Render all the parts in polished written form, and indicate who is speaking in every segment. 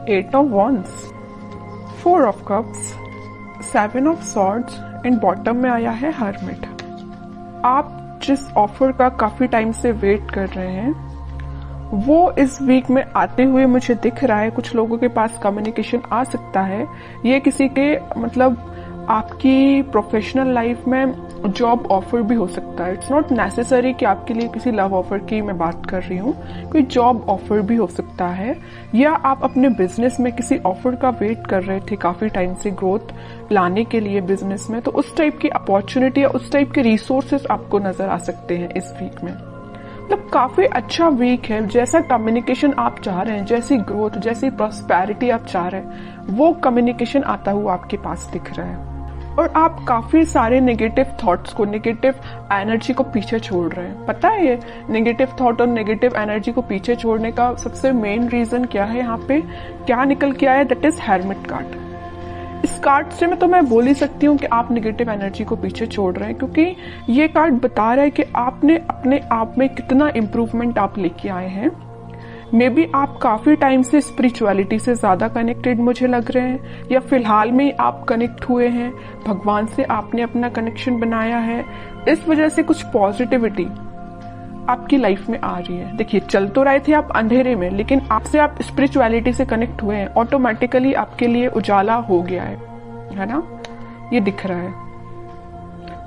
Speaker 1: 8 of Wands, 4 of Cups, 7 of Swords and bottom में आया है हर्मिट। आप जिस ऑफर का काफी टाइम से वेट कर रहे हैं वो इस वीक में आते हुए मुझे दिख रहा है। कुछ लोगों के पास कम्युनिकेशन आ सकता है। ये किसी के मतलब आपकी प्रोफेशनल लाइफ में जॉब ऑफर भी हो सकता है। इट्स नॉट नेसेसरी कि आपके लिए किसी लव ऑफर की मैं बात कर रही हूँ, कोई जॉब ऑफर भी हो सकता है, या आप अपने बिजनेस में किसी ऑफर का वेट कर रहे थे काफी टाइम से ग्रोथ लाने के लिए बिजनेस में, तो उस टाइप की अपॉर्चुनिटी या उस टाइप के रिसोर्सेस आपको नजर आ सकते हैं इस वीक में। मतलब काफी अच्छा वीक है। जैसा कम्युनिकेशन आप चाह रहे हैं, जैसी ग्रोथ, जैसी प्रॉस्पेरिटी आप चाह रहे हैं, वो कम्युनिकेशन आता हुआ आपके पास दिख रहा है। और आप काफी सारे नेगेटिव थॉट्स को, नेगेटिव एनर्जी को पीछे छोड़ रहे हैं। पता है ये नेगेटिव थॉट और नेगेटिव एनर्जी को पीछे छोड़ने का सबसे मेन रीजन क्या है? यहाँ पे क्या निकल के आया? That is hermit card. इस कार्ड से मैं बोल ही सकती हूँ कि आप नेगेटिव एनर्जी को पीछे छोड़ रहे हैं, क्योंकि ये कार्ड बता रहा है कि आपने अपने आप में कितना इम्प्रूवमेंट आप लेके आए हैं। मे बी आप काफी टाइम से स्पिरिचुअलिटी से ज्यादा कनेक्टेड मुझे लग रहे हैं, या फिलहाल में आप कनेक्ट हुए हैं, भगवान से आपने अपना कनेक्शन बनाया है। इस वजह से कुछ पॉजिटिविटी आपकी लाइफ में आ रही है। देखिए, चल तो रहे थे आप अंधेरे में, लेकिन आपसे आप स्पिरिचुअलिटी से कनेक्ट हुए हैं, ऑटोमेटिकली आपके लिए उजाला हो गया है ना? ये दिख रहा है।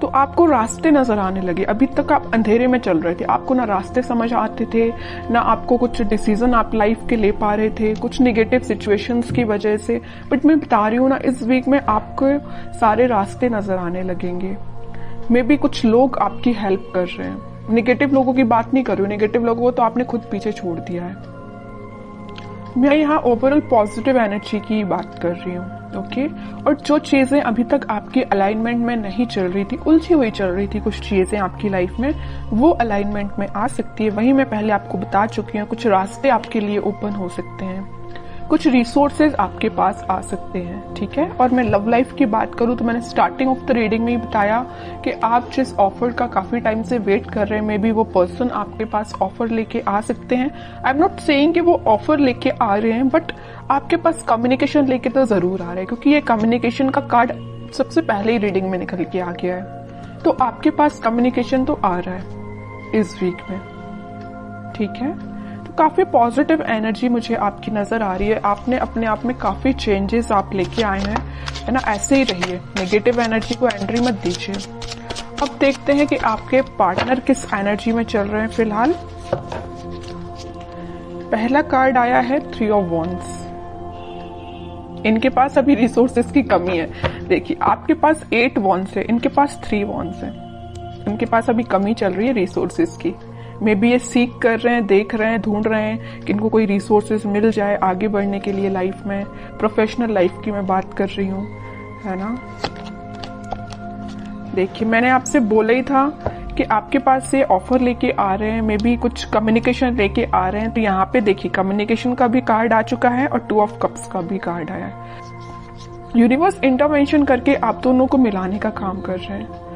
Speaker 1: तो आपको रास्ते नजर आने लगे। अभी तक आप अंधेरे में चल रहे थे, आपको ना रास्ते समझ आते थे, ना आपको कुछ डिसीजन आप लाइफ के ले पा रहे थे, कुछ निगेटिव सिचुएशंस की वजह से। बट मैं बता रही हूँ ना, इस वीक में आपको सारे रास्ते नजर आने लगेंगे। मे बी कुछ लोग आपकी हेल्प कर रहे हैं। नेगेटिव लोगों की बात नहीं कर रही हूँ, नेगेटिव लोगों को तो आपने खुद पीछे छोड़ दिया है। मैं यहाँ ओवरऑल पॉजिटिव एनर्जी की बात कर रही हूँ, ओके? और जो चीजें अभी तक आपकी अलाइनमेंट में नहीं चल रही थी, उलझी हुई चल रही थी कुछ चीजें आपकी लाइफ में, वो अलाइनमेंट में आ सकती है। वही मैं पहले आपको बता चुकी हूँ। कुछ रास्ते आपके लिए ओपन हो सकते हैं, कुछ रिसोर्सेज आपके पास आ सकते हैं, ठीक है? और मैं लव लाइफ की बात करूं तो मैंने स्टार्टिंग ऑफ द रीडिंग में ही बताया कि आप जिस ऑफर का काफी टाइम से वेट कर रहे हैं, मे बी वो पर्सन आपके पास ऑफर लेके आ सकते हैं। आई एम नॉट सेइंग कि वो ऑफर लेके आ रहे हैं, बट आपके पास कम्युनिकेशन लेके तो जरूर आ रहे हैं, क्योंकि ये कम्युनिकेशन का कार्ड सबसे पहले ही रीडिंग में निकल के आ गया है। तो आपके पास कम्युनिकेशन तो आ रहा है इस वीक में, ठीक है? काफी पॉजिटिव एनर्जी मुझे आपकी नजर आ रही है। आपने अपने आप में काफी चेंजेस आप लेके आए हैं, है ना? ऐसे ही रहिए, नेगेटिव एनर्जी को एंट्री मत दीजिए। अब देखते हैं कि आपके पार्टनर किस एनर्जी में चल रहे हैं फिलहाल। पहला कार्ड आया है 3 ऑफ वॉन्ड्स। इनके पास अभी रिसोर्सेज की कमी है। देखिए, आपके पास 8 वॉन्ड्स है, इनके पास 3 वॉन्ड्स है। इनके पास अभी कमी चल रही है रिसोर्सेज की। मे बी ये सीख कर रहे हैं, देख रहे हैं, ढूंढ रहे हैं कि इनको कोई रिसोर्सेज मिल जाए आगे बढ़ने के लिए लाइफ में। प्रोफेशनल लाइफ की मैं बात कर रही हूँ, है ना? देखिए, मैंने आपसे बोला ही था कि आपके पास से ऑफर लेके आ रहे हैं, मे बी कुछ कम्युनिकेशन लेके आ रहे हैं। तो यहाँ पे देखिए, कम्युनिकेशन का भी कार्ड आ चुका है और 2 ऑफ कप्स का भी कार्ड आया है। यूनिवर्स इंटरवेंशन करके आप दोनों को मिलाने का काम कर रहे हैं।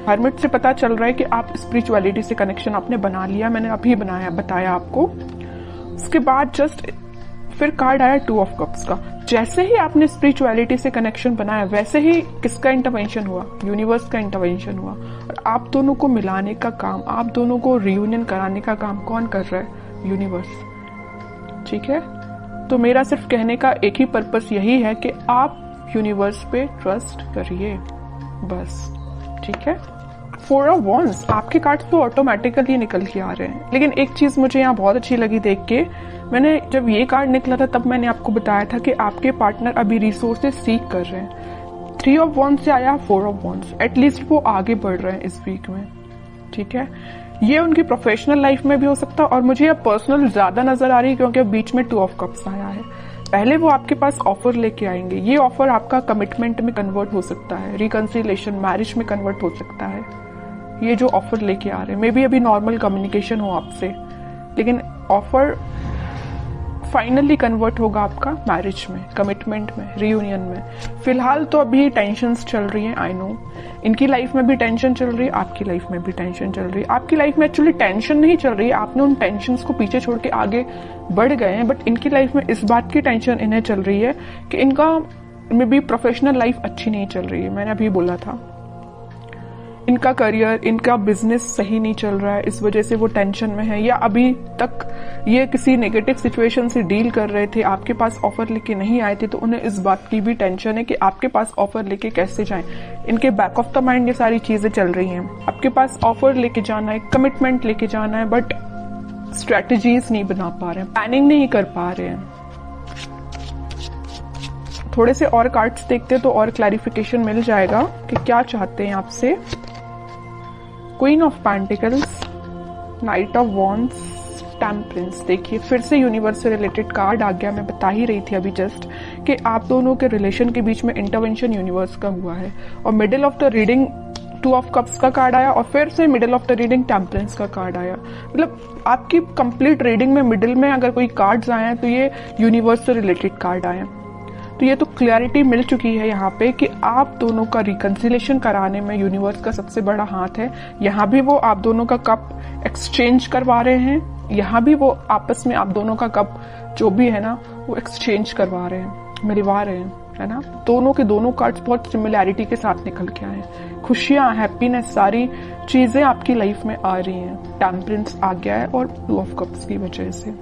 Speaker 1: हर्मिट से पता चल रहा है कि आप स्पिरिचुअलिटी से कनेक्शन आपने बना लिया। मैंने अभी बताया आपको। उसके बाद जस्ट फिर कार्ड आया 2 ऑफ कप्स का। जैसे ही आपने स्पिरिचुअलिटी से कनेक्शन बनाया, वैसे ही किसका इंटरवेंशन हुआ? यूनिवर्स का इंटरवेंशन हुआ। और आप दोनों को मिलाने का काम, आप दोनों को रियूनियन कराने का काम कौन कर रहा है? यूनिवर्स, ठीक है? तो मेरा सिर्फ कहने का एक ही पर्पस यही है कि आप यूनिवर्स पे ट्रस्ट करिए, बस, ठीक है? 4 ऑफ वॉन्ड्स, आपके कार्ड्स तो ऑटोमेटिकली निकल के आ रहे हैं। लेकिन एक चीज मुझे यहाँ बहुत अच्छी लगी देख के। मैंने जब ये कार्ड निकला था तब मैंने आपको बताया था कि आपके पार्टनर अभी रिसोर्सेज सीख कर रहे हैं। 3 ऑफ वॉन्ड्स से आया 4 ऑफ वॉन्ड्स। एटलीस्ट वो आगे बढ़ रहे हैं इस वीक में, ठीक है? ये उनकी प्रोफेशनल लाइफ में भी हो सकता है, और मुझे अब पर्सनल ज्यादा नजर आ रही है क्योंकि बीच में 2 ऑफ कप्स आया है। पहले वो आपके पास ऑफर लेके आएंगे। ये ऑफर आपका कमिटमेंट में कन्वर्ट हो सकता है, रिकंसिलिएशन, मैरिज में कन्वर्ट हो सकता है। ये जो ऑफर लेके आ रहे हैं, मे बी अभी नॉर्मल कम्युनिकेशन हो आपसे, लेकिन ऑफर फाइनली कन्वर्ट होगा आपका मैरिज में, कमिटमेंट में, रियूनियन में। फिलहाल तो अभी टेंशन्स चल रही हैं, आई नो। इनकी लाइफ में भी टेंशन चल रही है, आपकी लाइफ में भी टेंशन चल रही है। आपकी लाइफ में एक्चुअली टेंशन नहीं चल रही है, आपने उन टेंशन्स को पीछे छोड़ के आगे बढ़ गए हैं। बट इनकी लाइफ में इस बात की टेंशन इन्हें चल रही है कि इनका में भी प्रोफेशनल लाइफ अच्छी नहीं चल रही है। मैंने अभी बोला था, इनका करियर, इनका बिजनेस सही नहीं चल रहा है, इस वजह से वो टेंशन में है। या अभी तक ये किसी नेगेटिव सिचुएशन से डील कर रहे थे, आपके पास ऑफर लेके नहीं आए थे, तो उन्हें इस बात की भी टेंशन है कि आपके पास ऑफर लेके कैसे जाएं। इनके बैक ऑफ द माइंड ये सारी चीजें चल रही हैं। आपके पास ऑफर लेके जाना है, कमिटमेंट लेके जाना है, बट स्ट्रेटजीज नहीं बना पा रहे हैं, प्लानिंग नहीं कर पा रहे हैं। थोड़े से और कार्ड्स देखते तो और क्लैरिफिकेशन मिल जाएगा कि क्या चाहते हैं आपसे। Queen of pentacles, night of wands, temperance. देखिए फिर से यूनिवर्स से रिलेटेड कार्ड आ गया। मैं बता ही रही थी अभी जस्ट कि आप दोनों के रिलेशन के बीच में इंटरवेंशन यूनिवर्स का हुआ है। और middle of the reading 2 of cups का कार्ड आया और फिर से middle of the reading temperance का कार्ड आया। मतलब आपकी कंप्लीट रीडिंग में मिडिल में अगर कोई कार्ड्स आए हैं तो ये यूनिवर्स से रिलेटेड कार्ड आए हैं। तो ये तो क्लैरिटी मिल चुकी है यहाँ पे कि आप दोनों का रिकंसिलेशन कराने में यूनिवर्स का सबसे बड़ा हाथ है। यहाँ भी वो आप दोनों का कप एक्सचेंज करवा रहे हैं, यहाँ भी वो आपस में आप दोनों का कप जो भी है ना वो एक्सचेंज करवा रहे हैं, मिलवा रहे हैं, है ना। दोनों के दोनों कार्ड्स बहुत सिमिलैरिटी के साथ निकल के आए हैं। खुशियां, हैप्पीनेस, सारी चीजें आपकी लाइफ में आ रही हैं। टेम्परेंस आ गया है और 2 ऑफ कप्स की वजह से।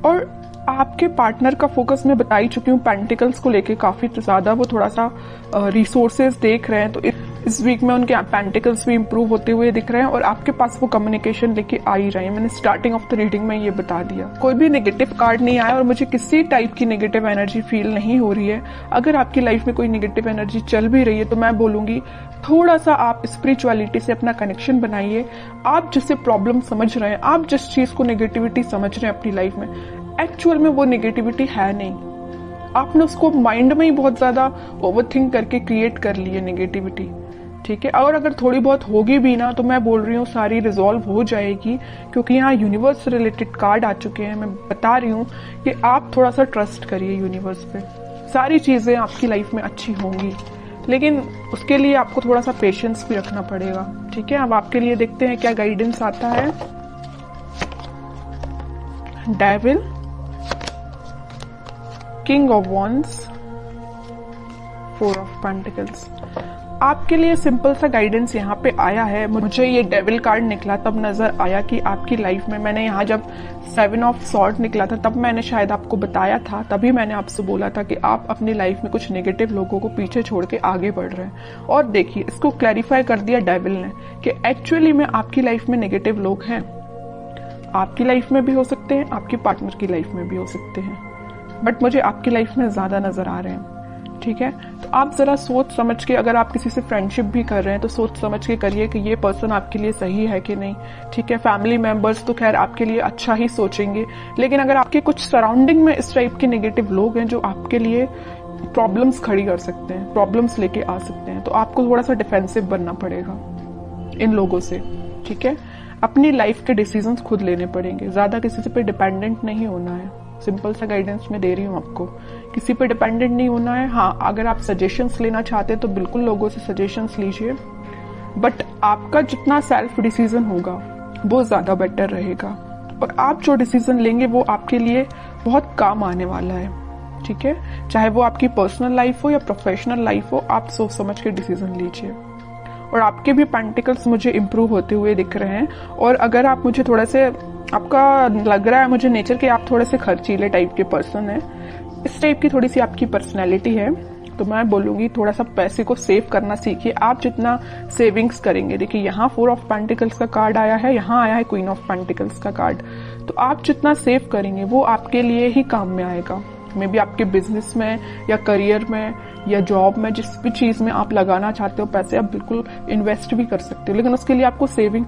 Speaker 1: और आपके पार्टनर का फोकस मैं बता ही चुकी हूँ, पेंटिकल्स को लेके काफी ज्यादा वो थोड़ा सा रिसोर्सेज देख रहे हैं। तो इस वीक में उनके पेंटिकल्स भी इंप्रूव होते हुए दिख रहे हैं और आपके पास वो कम्युनिकेशन लेके आ ही रहे हैं। मैंने स्टार्टिंग ऑफ द रीडिंग में ये बता दिया। कोई भी नेगेटिव कार्ड नहीं आया और मुझे किसी टाइप की नेगेटिव एनर्जी फील नहीं हो रही है। अगर आपकी लाइफ में कोई नेगेटिव एनर्जी चल भी रही है तो मैं बोलूंगी थोड़ा सा आप स्पिरिचुअलिटी से अपना कनेक्शन बनाइए। आप जिससे प्रॉब्लम समझ रहे हैं, आप जिस चीज को नेगेटिविटी समझ रहे हैं अपनी लाइफ में, एक्चुअल में वो नेगेटिविटी है नहीं। आपने उसको माइंड में ही बहुत ज्यादा ओवरथिंक करके क्रिएट कर ली है नेगेटिविटी, ठीक है। और अगर थोड़ी बहुत होगी भी ना तो मैं बोल रही हूँ सारी रिजॉल्व हो जाएगी, क्योंकि यहाँ यूनिवर्स से रिलेटेड कार्ड आ चुके हैं। मैं बता रही हूँ कि आप थोड़ा सा ट्रस्ट करिए यूनिवर्स पे, सारी चीजें आपकी लाइफ में अच्छी होंगी। लेकिन उसके लिए आपको थोड़ा सा पेशेंस भी रखना पड़ेगा, ठीक है। अब आपके लिए देखते हैं क्या गाइडेंस आता है। Devil, king of wands, 4 of pentacles. आपके लिए सिंपल सा गाइडेंस यहाँ पे आया है। मुझे ये डेविल कार्ड निकला तब नजर आया कि आपकी लाइफ में, मैंने यहाँ जब 7 ऑफ सॉर्ड निकला था तब मैंने शायद आपको बताया था, तभी मैंने आपसे बोला था कि आप अपनी लाइफ में कुछ नेगेटिव लोगों को पीछे छोड़ के आगे बढ़ रहे हैं। और देखिए इसको क्लैरिफाई कर दिया डेविल ने कि एक्चुअली में आपकी लाइफ में नेगेटिव लोग हैं। आपकी लाइफ में भी हो सकते हैं, आपके पार्टनर की लाइफ में भी हो सकते हैं, बट मुझे आपकी लाइफ में ज्यादा नजर आ रहे हैं, ठीक है। तो आप जरा सोच समझ के, अगर आप किसी से फ्रेंडशिप भी कर रहे हैं तो सोच समझ के करिए कि ये पर्सन आपके लिए सही है कि नहीं, ठीक है। फैमिली मेंबर्स तो खैर आपके लिए अच्छा ही सोचेंगे, लेकिन अगर आपके कुछ सराउंडिंग में इस टाइप के नेगेटिव लोग हैं जो आपके लिए प्रॉब्लम्स खड़ी कर सकते हैं, प्रॉब्लम्स लेके आ सकते हैं, तो आपको थोड़ा सा डिफेंसिव बनना पड़ेगा इन लोगों से, ठीक है। अपनी लाइफ के डिसीजंस खुद लेने पड़ेंगे, ज्यादा किसी पे डिपेंडेंट नहीं होना है। सिंपल सा गाइडेंस मैं दे रही हूँ आपको, किसी पे डिपेंडेंट नहीं होना है। हाँ, अगर आप सजेशंस लेना चाहते हैं तो बिल्कुल लोगों से सजेशंस लीजिए, बट आपका जितना सेल्फ डिसीजन होगा वो ज्यादा बेटर रहेगा। और आप जो डिसीजन लेंगे वो आपके लिए बहुत काम आने वाला है, ठीक है। चाहे वो आपकी पर्सनल लाइफ हो या प्रोफेशनल लाइफ हो, आप सोच समझ के डिसीजन लीजिए। और आपके भी पेंटिकल्स मुझे इम्प्रूव होते हुए दिख रहे हैं। और अगर आप मुझे थोड़ा से, आपका लग रहा है मुझे नेचर के आप थोड़े से खर्चीले टाइप के पर्सन हैं, इस टाइप की थोड़ी सी आपकी पर्सनैलिटी है, तो मैं बोलूंगी थोड़ा सा पैसे को सेव करना सीखिए। आप जितना सेविंग्स करेंगे, देखिए यहाँ 4 ऑफ पेंटिकल्स का कार्ड आया है, यहाँ आया है क्वीन ऑफ पेंटिकल्स का कार्ड, तो आप जितना सेव करेंगे वो आपके लिए ही काम में आएगा। मे बी आपके बिजनेस में या करियर में या जॉब में, जिस भी चीज में आप लगाना चाहते हो पैसे, आप बिल्कुल इन्वेस्ट भी कर सकते हो, लेकिन उसके लिए आपको सेविंग